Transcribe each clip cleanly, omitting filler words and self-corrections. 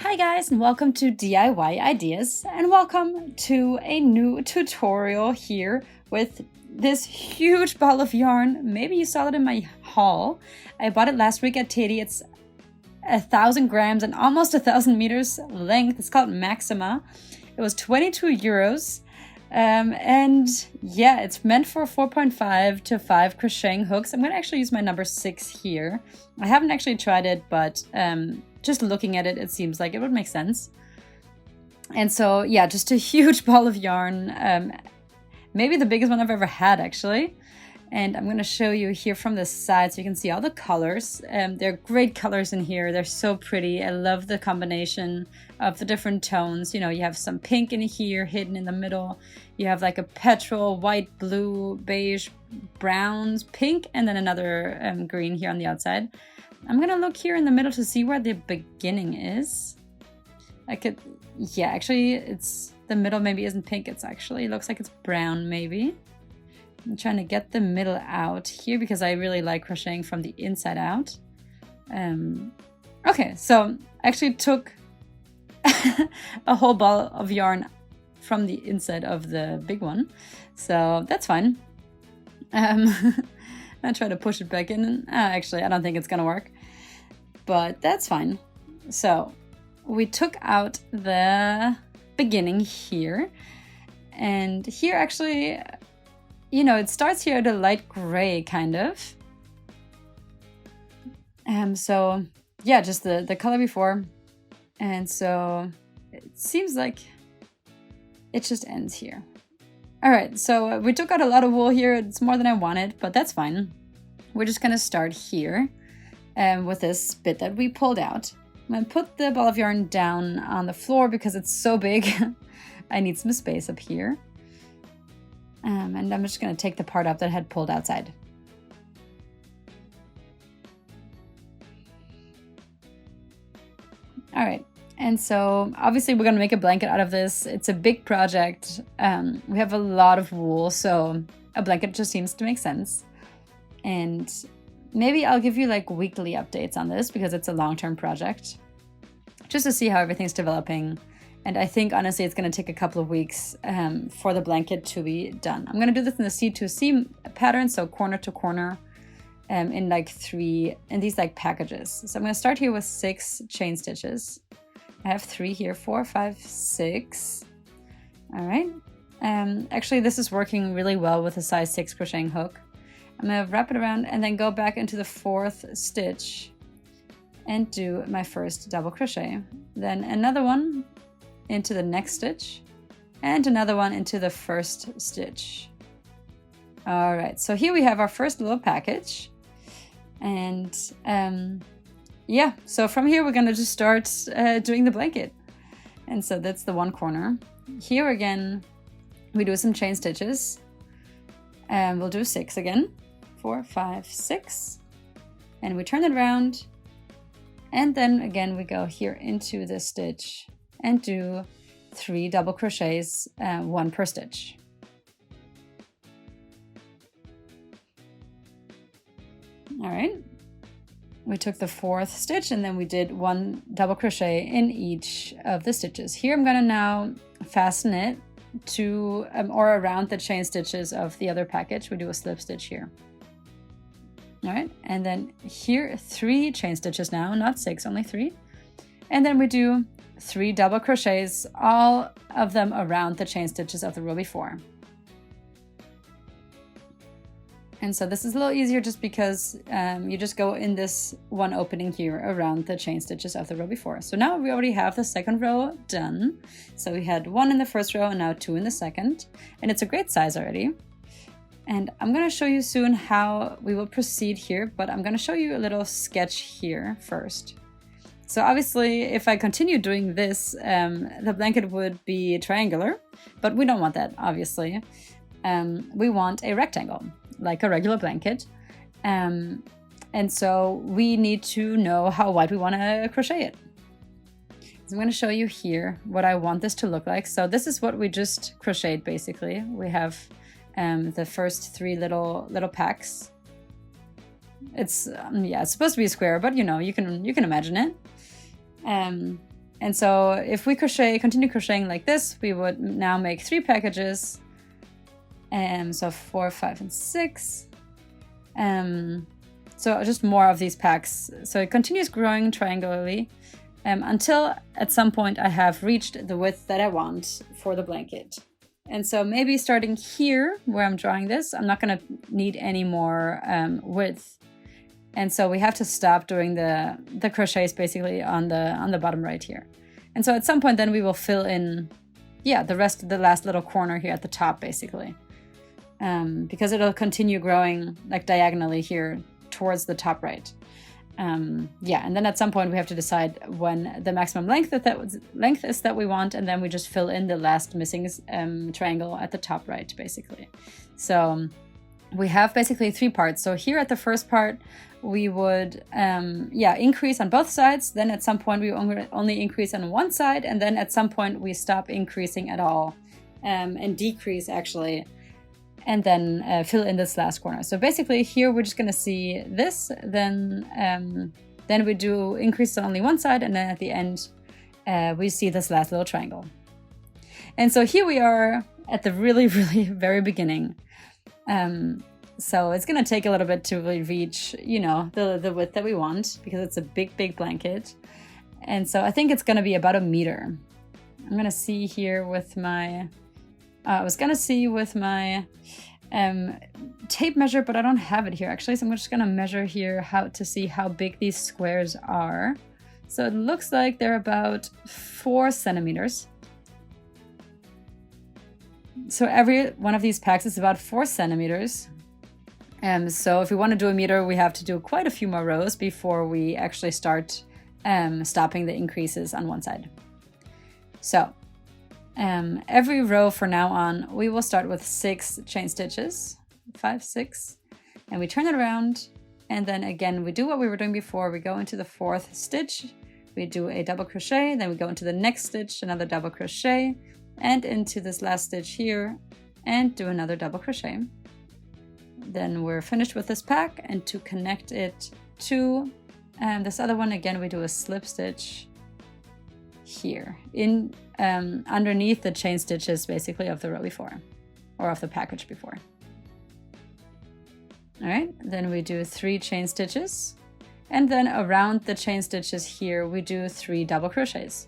Hi guys, and welcome to DIY Ideas, and welcome to a new tutorial here with this huge ball of yarn. Maybe you saw it in my haul. I bought it last week at Teddy. It's 1,000 grams and almost 1,000 meters length. It's called Maxima. It was 22 euros. And yeah, it's meant for 4.5 to 5 crocheting hooks. I'm going to actually use my number 6 here. I haven't actually tried it, but just looking at it, it seems like it would make sense. And so, yeah, just a huge ball of yarn. Maybe the biggest one I've ever had, actually. And I'm going to show you here from the side so you can see all the colors. They're great colors in here. They're so pretty. I love the combination of the different tones. You know, you have some pink in here hidden in the middle. You have like a petrol, white, blue, beige, browns, pink, and then another green here on the outside. I'm going to look here in the middle to see where the beginning is. Yeah, actually, it's the middle maybe isn't pink. It looks like it's brown maybe. I'm trying to get the middle out here because I really like crocheting from the inside out. Okay, so I actually took a whole ball of yarn from the inside of the big one, so that's fine. I try to push it back in. Actually, I don't think it's gonna work, but that's fine. So we took out the beginning here, and here actually, you know, it starts here at a light gray kind of. So yeah, just the color before. And so it seems like it just ends here. All right, so we took out a lot of wool here. It's more than I wanted, but that's fine. We're just gonna start here with this bit that we pulled out. I'm gonna put the ball of yarn down on the floor because it's so big. I need some space up here. And I'm just going to take the part up that I had pulled outside. All right, and so obviously we're going to make a blanket out of this. It's a big project. We have a lot of wool, so a blanket just seems to make sense. And maybe I'll give you like weekly updates on this because it's a long-term project, just to see how everything's developing. And I think, honestly, it's going to take a couple of weeks for the blanket to be done. I'm going to do this in the C2C pattern, so corner to corner, in like 3, in these like packages. So I'm going to start here with 6 chain stitches. I have 3 here, 4, 5, 6. All right. Actually, this is working really well with a size 6 crocheting hook. I'm going to wrap it around and then go back into the 4th stitch and do my first double crochet. Then another one into the next stitch and another one into the 1st stitch. All right, so here we have our first little package. And yeah, so from here we're gonna just start doing the blanket. And so that's the one corner. Here again, we do some chain stitches and we'll do 6 again. 4, 5, 6. And we turn it around. And then again, we go here into this stitch and do 3 double crochets, 1 per stitch. All right, we took the 4th stitch and then we did 1 double crochet in each of the stitches. Here I'm going to now fasten it to or around the chain stitches of the other package. We do a slip stitch here. All right, and then here 3 chain stitches now, not 6, only 3. And then we do 3 double crochets, all of them around the chain stitches of the row before. And so this is a little easier just because you just go in this one opening here around the chain stitches of the row before. So now we already have the 2nd row done. So we had 1 in the 1st row and now 2 in the 2nd. And it's a great size already. And I'm going to show you soon how we will proceed here, but I'm going to show you a little sketch here first. So obviously, if I continue doing this, the blanket would be triangular, but we don't want that, obviously. We want a rectangle, like a regular blanket. And so we need to know how wide we want to crochet it. So I'm going to show you here what I want this to look like. So this is what we just crocheted, basically. We have the first 3 little packs. It's yeah, it's supposed to be a square, but you know, you can imagine it. And so if we continue crocheting like this, we would now make 3 packages. So 4, 5, and 6. So just more of these packs. So it continues growing triangularly until at some point I have reached the width that I want for the blanket. And so maybe starting here where I'm drawing this, I'm not going to need any more width. And so we have to stop doing the crochets basically on the bottom right here. And so at some point then we will fill in, the rest of the last little corner here at the top basically. Because it'll continue growing like diagonally here towards the top right. And then at some point we have to decide when the maximum length is that we want, and then we just fill in the last missing triangle at the top right basically. So we have basically 3 parts. So here at the first part we would increase on both sides, then at some point we only increase on one side, and then at some point we stop increasing at all and decrease actually, and then fill in this last corner. So basically here we're just going to see this, then we do increase on only one side, and then at the end we see this last little triangle. And so here we are at the really, really very beginning. So it's going to take a little bit to really reach, the width that we want, because it's a big, big blanket. And so I think it's going to be about 1 meter. I'm going to see here with my... I was going to see with my tape measure, but I don't have it here actually. So I'm just going to measure here to see how big these squares are. So it looks like they're about 4 centimeters. So every one of these packs is about 4 centimeters. So if we want to do 1 meter, we have to do quite a few more rows before we actually start stopping the increases on one side. So every row from now on, we will start with 6 chain stitches, 5, 6, and we turn it around. And then again, we do what we were doing before. We go into the 4th stitch, we do a double crochet, then we go into the next stitch, another double crochet, and into this last stitch here, and do another double crochet. Then we're finished with this pack, and to connect it to this other one, again, we do a slip stitch here in underneath the chain stitches basically of the row before, or of the package before. All right, then we do 3 chain stitches, and then around the chain stitches here we do 3 double crochets.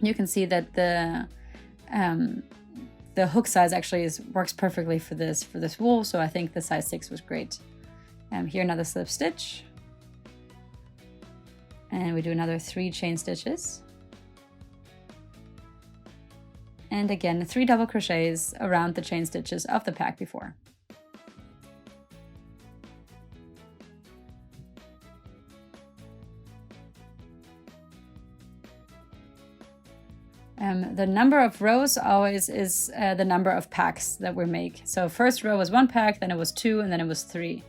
You can see that the hook size actually works perfectly for this wool, so I think the size 6 was great. Here another slip stitch, and we do another 3 chain stitches, and again 3 double crochets around the chain stitches of the pack before. The number of rows always is the number of packs that we make. So first row was 1 pack, then it was 2, and then it was 3.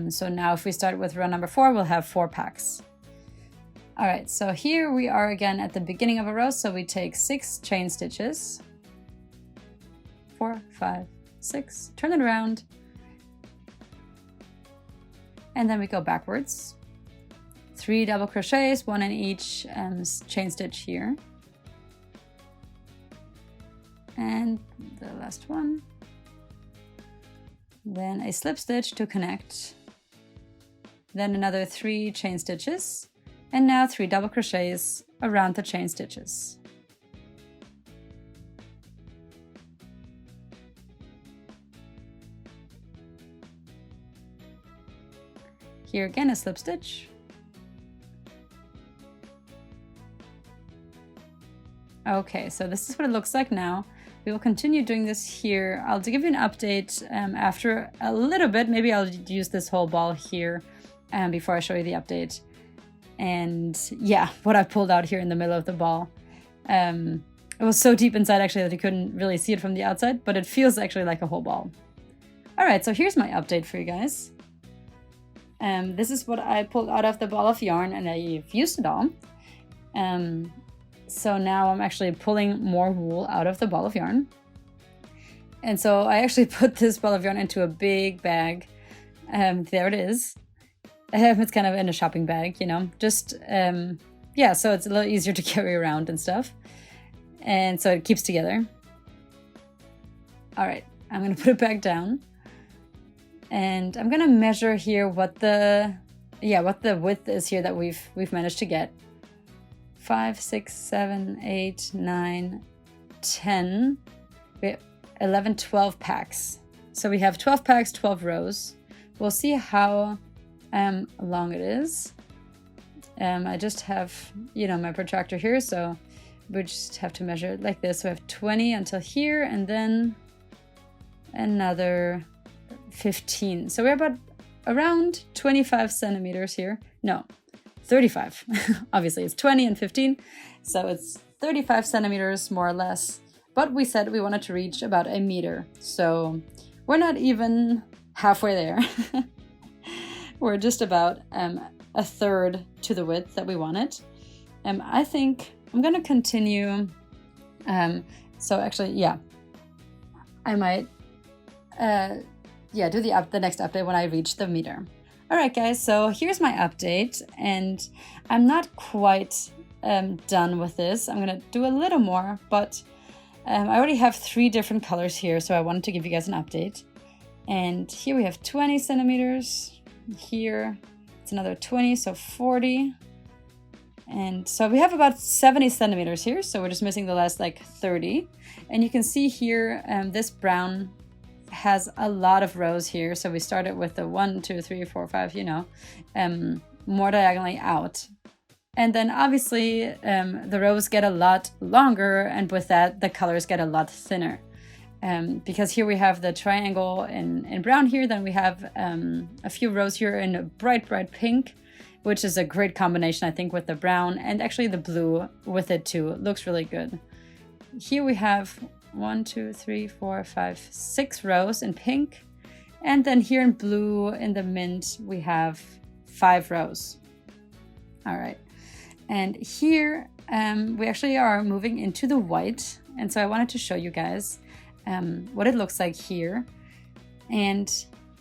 So now if we start with row number 4, we'll have 4 packs. All right, so here we are again at the beginning of a row. So we take 6 chain stitches, 4, 5, 6, turn it around, and then we go backwards. 3 double crochets, 1 in each chain stitch here. And the last one. Then a slip stitch to connect. Then another 3 chain stitches. And now 3 double crochets around the chain stitches. Here again a slip stitch. Okay, so this is what it looks like now. We will continue doing this here. I'll give you an update after a little bit. Maybe I'll use this whole ball here before I show you the update. And yeah, what I pulled out here in the middle of the ball. It was so deep inside actually that you couldn't really see it from the outside, but it feels actually like a whole ball. All right, so here's my update for you guys. This is what I pulled out of the ball of yarn, and I've used it all. So now I'm actually pulling more wool out of the ball of yarn. And so I actually put this ball of yarn into a big bag. There it is. It's kind of in a shopping bag, you know, just, yeah, so it's a little easier to carry around and stuff. And so it keeps together. All right, I'm gonna put it back down. And I'm gonna measure here what the width is here that we've managed to get. 5, 6, 7, 8, 9, 10, 11, 12 packs. So we have 12 packs, 12 rows. We'll see how long it is. I just have, you know, my protractor here, so we just have to measure it like this. So we have 20 until here, and then another 15. So we're about around 25 centimeters here. No, 35. Obviously it's 20 and 15, so it's 35 centimeters more or less. But we said we wanted to reach about a meter, so we're not even halfway there. We're just about a third to the width that we wanted. I think I'm gonna continue. So actually, yeah, I might do the next update when I reach the meter. All right, guys, so here's my update, and I'm not quite done with this. I'm gonna do a little more, but I already have 3 different colors here, so I wanted to give you guys an update. And here we have 20 centimeters. Here it's another 20, so 40. And so we have about 70 centimeters here, so we're just missing the last like 30. And you can see here this brown has a lot of rows here. So we started with the 1, 2, 3, 4, 5, you know, more diagonally out. And then obviously the rows get a lot longer, and with that the colors get a lot thinner. Because here we have the triangle in brown here, then we have a few rows here in a bright pink, which is a great combination, I think, with the brown, and actually the blue with it too. It looks really good. Here we have 1, 2, 3, 4, 5, 6 rows in pink. And then here in blue, in the mint, we have 5 rows. All right. And here we actually are moving into the white. And so I wanted to show you guys what it looks like here. And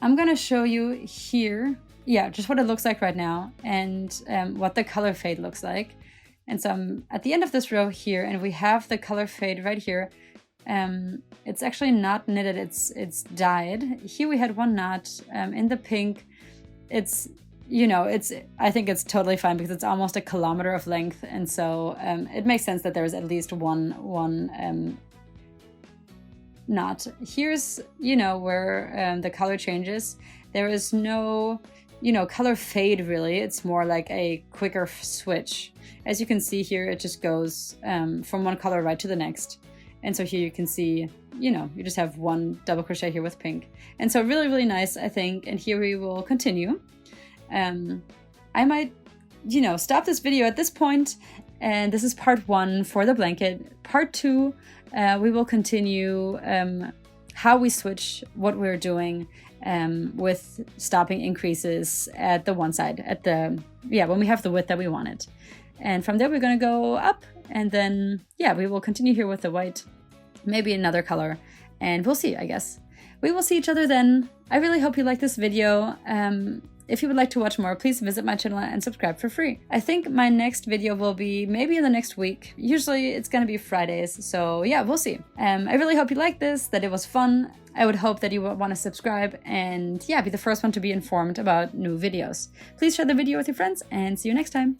I'm going to show you here, yeah, just what it looks like right now, and what the color fade looks like. And so I'm at the end of this row here, and we have the color fade right here. It's actually not knitted, it's dyed. Here we had 1 knot in the pink. It's, you know, I think it's totally fine because it's almost a kilometer of length, and so it makes sense that there's at least one knot. Here's, you know, where the color changes. There is no, you know, color fade really. It's more like a quicker switch. As you can see here, it just goes from one color right to the next. And so here you can see, you know, you just have 1 double crochet here with pink. And so really, really nice, I think. And here we will continue. I might, you know, stop this video at this point, and this is part 1 for the blanket. Part 2, we will continue how we switch what we're doing with stopping increases at the one side, at the, yeah, when we have the width that we wanted. And from there we're going to go up, and then, yeah, we will continue here with the white, maybe another color, and we'll see, I guess. We will see each other then. I really hope you like this video. If you would like to watch more, please visit my channel and subscribe for free. I think my next video will be maybe in the next week. Usually it's gonna be Fridays, so yeah, we'll see. I really hope you liked this, that it was fun. I would hope that you would want to subscribe and, yeah, be the first one to be informed about new videos. Please share the video with your friends, and see you next time.